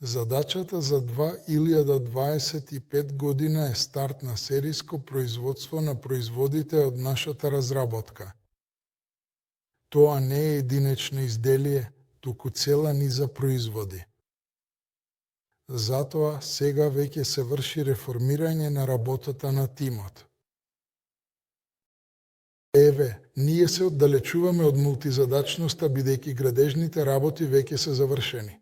Задачата за 2025 година е старт на сериско производство на производите од нашата разработка. Тоа не е единечно изделие, туку цела низа производи. Затоа сега веќе се врши реформирање на работата на тимот. Еве, ние се оддалечуваме од мултизадачноста бидејќи градежните работи веќе се завршени.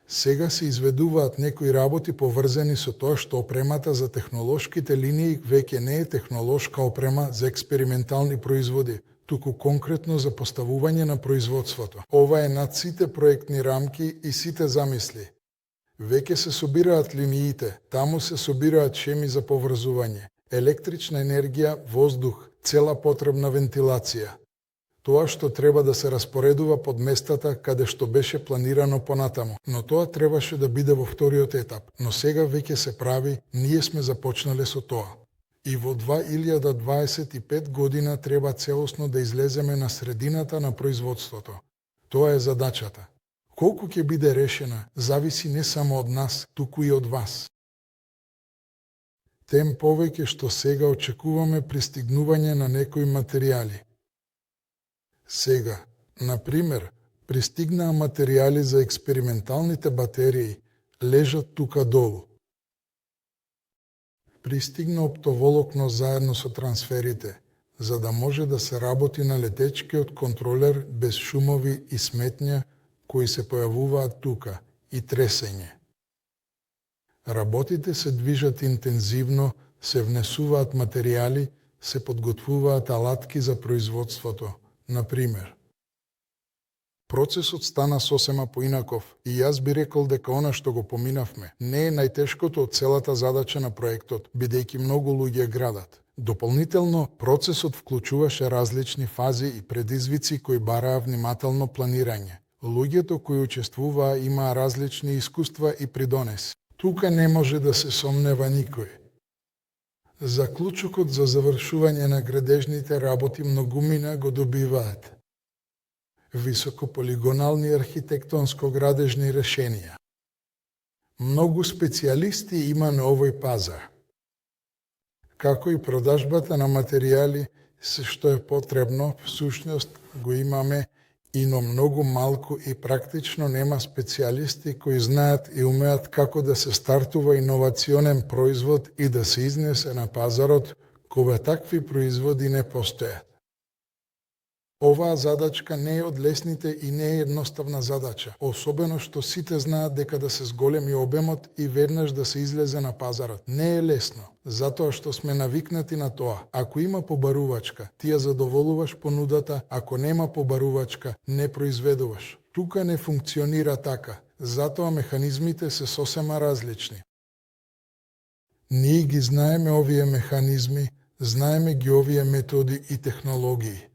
Сега се изведуваат некои работи поврзани со тоа што опремата за технолошките линии веќе не е технолошка опрема за експериментални производи, туку конкретно за поставување на производството. Ова е над сите проектни рамки и сите замисли. Веќе се собираат линиите, таму се собираат шеми за поврзување, електрична енергија, воздух, цела потребна вентилација. Тоа што треба да се распоредува под местата каде што беше планирано понатаму, но тоа требаше да биде во вториот етап, но сега веќе се прави, ние сме започнале со тоа. И во 2025 година треба целосно да излеземе на средината на производството. Тоа е задачата. Колку ќе биде решена, зависи не само од нас, туку и од вас. Тем повеќе што сега очекуваме пристигнување на некои материјали. Сега, например, пристигнаа материјали за експерименталните батерии, лежат тука долу. Пристигна оптоволокно заедно со трансферите, за да може да се работи на летечкиот контролер без шумови и сметња кои се појавуваат тука и тресење. Работите се движат интензивно, се внесуваат материјали, се подготвуваат алатки за производството. Например, процесот стана сосема поинаков и јас би рекол дека она што го поминавме не е најтешкото од целата задача на проектот, бидејќи многу луѓе градат. Дополнително, процесот вклучуваше различни фази и предизвици кои бараа внимателно планирање. Луѓето кои учествуваа имаа различни искуства и придонеси. Тука не може да се сомнева никој. Заклучокот за завршување на градежните работи многумина го добиваат високополигонални архитектонско-градежни решенија. Многу специјалисти има на овој пазар, како и продажбата на материјали, се што е потребно, всушност го имаме, но многу малку и практично нема специјалисти кои знаат и умеат како да се стартува иновационен производ и да се изнесе на пазарот, кога такви производи не постојат. Оваа задачка не е од лесните и не е едноставна задача, особено што сите знаат дека да се зголеми обемот и веднаш да се излезе на пазарот. Не е лесно, затоа што сме навикнати на тоа. Ако има побарувачка, ти ја задоволуваш понудата, ако нема побарувачка, не произведуваш. Тука не функционира така, затоа механизмите се сосема различни. Ние ги знаеме овие механизми, знаеме ги овие методи и технологии.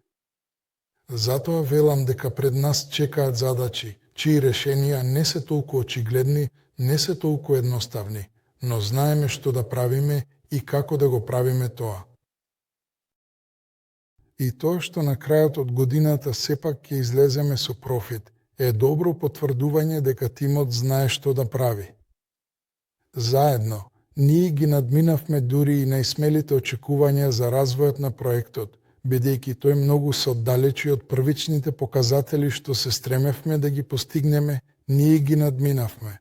Затоа велам дека пред нас чекаат задачи, чии решенија не се толку очигледни, не се толку едноставни, но знаеме што да правиме и како да го правиме тоа. И тоа што на крајот од годината сепак ќе излеземе со профит, е добро потврдување дека тимот знае што да прави. Заедно, ние ги надминавме дури и најсмелите очекувања за развојот на проектот, бидејќи тој многу се оддалечи од првичните показатели што се стремевме да ги постигнеме, ние ги надминавме.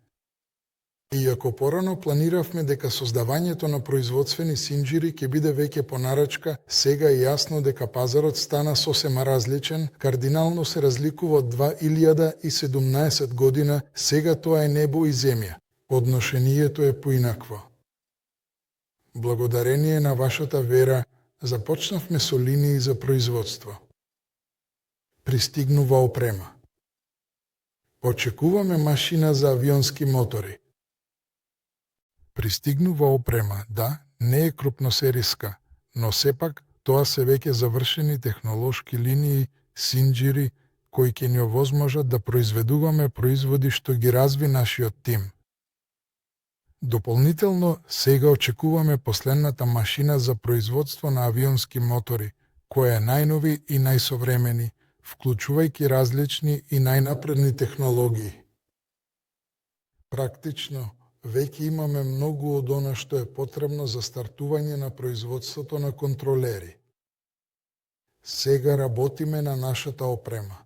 Иако порано планиравме дека создавањето на производствени синџири ќе биде веќе по нарачка, сега е јасно дека пазарот стана сосема различен, кардинално се разликува од 2017 година, сега тоа е небо и земја. Одношението е поинакво. Благодарение на вашата вера, започнавме со линии за производство. Пристигнува опрема. Очекуваме машина за авионски мотори. Пристигнува опрема, да, не е крупносериска, но сепак тоа се веќе завршени технолошки линии, синџири, кои ќе ни овозможат да произведуваме производи што ги разви нашиот тим. Дополнително, сега очекуваме последната машина за производство на авионски мотори, која е најнови и најсовремени, вклучувајќи различни и најнапредни технологии. Практично, веќе имаме многу од она што е потребно за стартување на производството на контролери. Сега работиме на нашата опрема.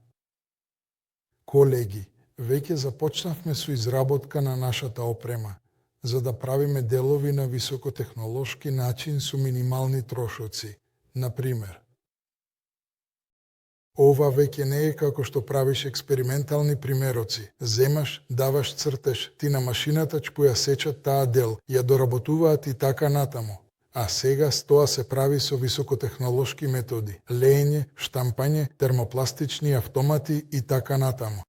Колеги, веќе започнавме со изработка на нашата опрема, за да правиме делови на високотехнолошки начин со минимални трошоци. Например, ова веќе не е како што правиш експериментални примероци. Земаш, даваш цртеж, ти на машината ќе ја сечат таа дел, ја доработуваат и така натаму. А сега тоа се прави со високотехнолошки методи. Леење, штампање, термопластични автомати и така натаму.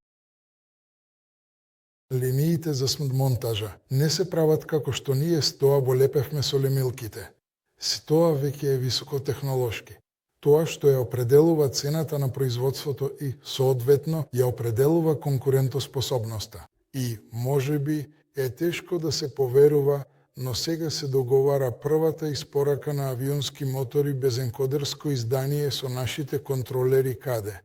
Линиите за смонтажа не се прават како што ние с тоа го лепевме со лемилките. Си тоа веќе е високотехнолошки. Тоа што ја определува цената на производството и, соодветно, ја определува конкурентоспособноста. И, можеби, е тешко да се поверува, но сега се договара првата испорака на авионски мотори без енкодерско издание со нашите контролери каде?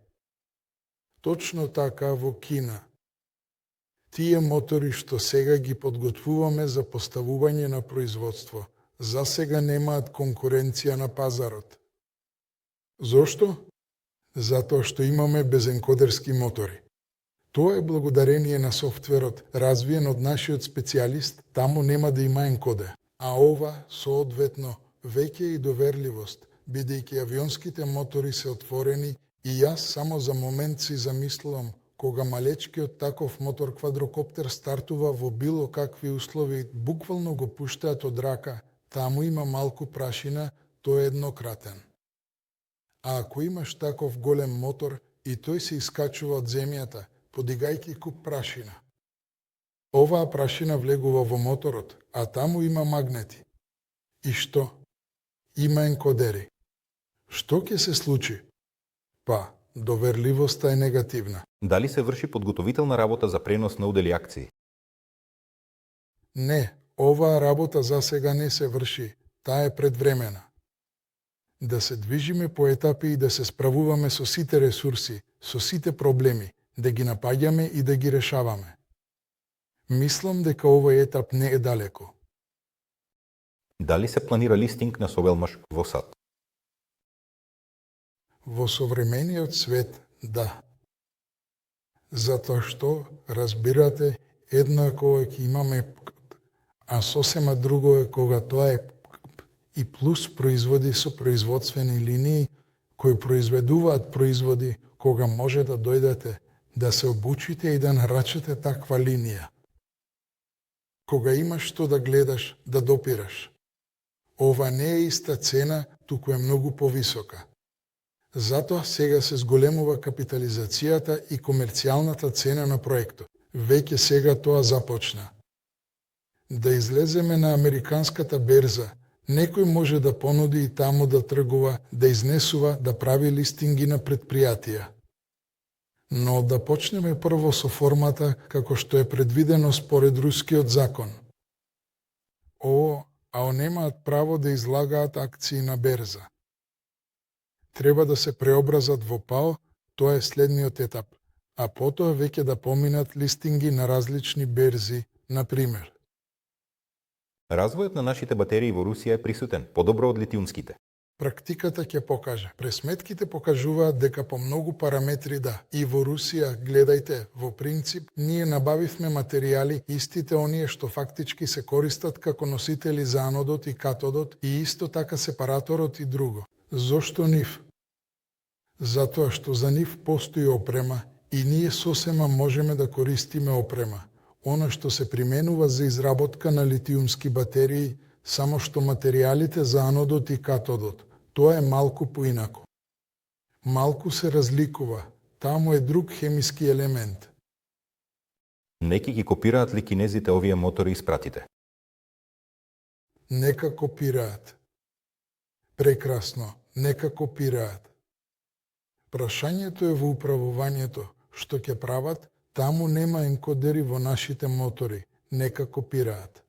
Точно така во Кина. Тие мотори што сега ги подготвуваме за поставување на производство, за сега немаат конкуренција на пазарот. Зошто? Затоа што имаме безенкодерски мотори. Тоа е благодарение на софтверот, развиен од нашиот специјалист, таму нема да има енкоде. А ова, соодветно, веќе и доверливост, бидејќи авионските мотори се отворени и јас само за момент си замислувам кога малечкиот таков мотор квадрокоптер стартува во било какви услови, буквално го пуштаат од рака, таму има малку прашина, тој е еднократен. А ако имаш таков голем мотор и тој се искачува од земјата, подигајќи куп прашина. Оваа прашина влегува во моторот, а таму има магнети. И што? Има енкодери. Што ќе се случи? Па, доверливоста е негативна. Дали се врши подготовителна работа за пренос на удели акции? Не, оваа работа за сега не се врши, таа е предвремена. Да се движиме по етапи и да се справуваме со сите ресурси, со сите проблеми, да ги напаѓаме и да ги решаваме. Мислам дека овој етап не е далеко. Дали се планира листинг на Совелмаш во САД? Во современиот свет, да. Затоа што, разбирате, едно е кога ќе имаме, а сосема друго е кога тоа е и плюс производи со производствени линии, кои произведуваат производи, кога може да дојдете, да се обучите и да нарачате таква линија. Кога имаш што да гледаш, да допираш. Ова не е иста цена, туку е многу повисока. Затоа сега се зголемува капитализацијата и комерцијалната цена на проектот. Веќе сега тоа започна. Да излеземе на американската берза, некој може да понуди и таму да тргува, да изнесува, да прави листинги на предпријатија. Но да почнеме прво со формата како што е предвидено според рускиот закон. А немаат право да излагаат акции на берза. Треба да се преобразат во ПАО, тоа е следниот етап, а потоа веќе да поминат листинги на различни берзи, например. Развојот на нашите батерии во Русија е присутен, подобро од литиумските. Практиката ќе покаже. Пресметките покажуваат дека по многу параметри да. И во Русија, гледајте, во принцип, ние набавивме материјали истите оние што фактички се користат како носители за анодот и катодот и исто така сепараторот и друго. Зошто нив? Затоа што за нив постои опрема и ние сосема можеме да користиме опрема. Оно што се применува за изработка на литиумски батерии, само што материјалите за анодот и катодот, тоа е малку поинако. Малку се разликува, таму е друг хемиски елемент. Неки ги копираат ли кинезите овие мотори испратите? Нека копираат. Прекрасно, нека копираат. Прашањето е во управувањето, што ќе прават, таму нема енкодери во нашите мотори, нека копираат.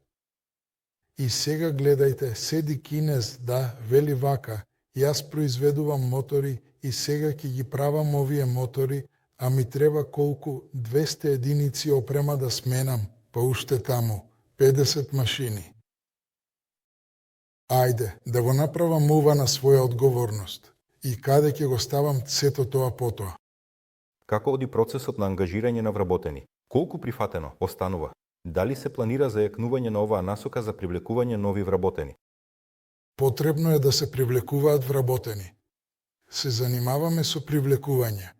И сега гледајте, седи кинез, да, вели вака, јас произведувам мотори и сега ќе ги правам овие мотори, а ми треба колку 200 единици опрема да сменам, па уште таму 50 машини. Ајде, да го направам ова на своја одговорност. И каде ќе го ставам сето тоа потоа? Како оди процесот на ангажирање на вработени? Колку прифатено останува? Дали се планира зајакнување на оваа насока за привлекување нови вработени? Потребно е да се привлекуваат вработени. Се занимаваме со привлекување.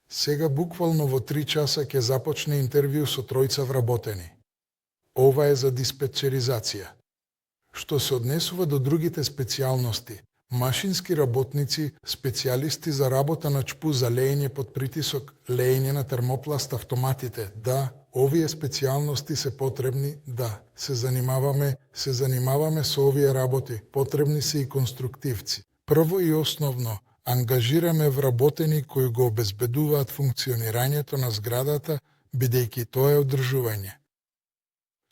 Сега буквално во 3 часа ќе започне интервју со тројца вработени. Ова е за диспетчеризација. Што се однесува до другите специјалности, машински работници, специјалисти за работа на чпу за леење под притисок, леење на термопласт автоматите, да, овие специјалности се потребни, да, се занимаваме со овие работи, потребни се и конструктивци. Прво и основно, ангажираме вработени кои го обезбедуваат функционирањето на зградата, бидејќи тоа е одржување.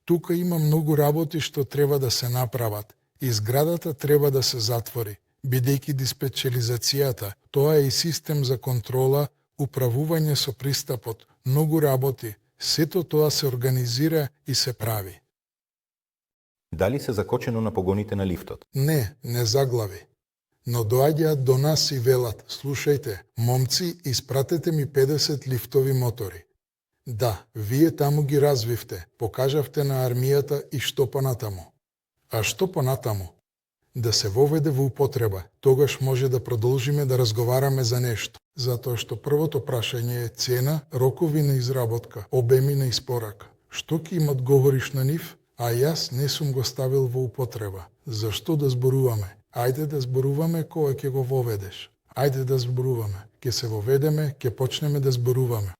Тука има многу работи што треба да се направат и зградата треба да се затвори, бидејќи диспетчеризацијата, тоа е и систем за контрола, управување со пристапот, многу работи, сето тоа се организира и се прави. Дали се закочено на погоните на лифтот? Не заглави. Но доаѓаат до нас и велат, слушајте, момци, испратете ми 50 лифтови мотори. Да, вие таму ги развивте, покажавте на армијата и што понатаму. А што понатаму? Да се воведе во употреба, тогаш може да продолжиме да разговараме за нешто. Затоа што првото прашање е цена, рокови на изработка, обеми на испорака. Што ќе им одговориш на нив? А јас не сум го ставил во употреба. Зашто да зборуваме? Ајде да зборуваме кога ќе го воведеш. Ајде да зборуваме. Ќе се воведеме, ќе почнеме да зборуваме.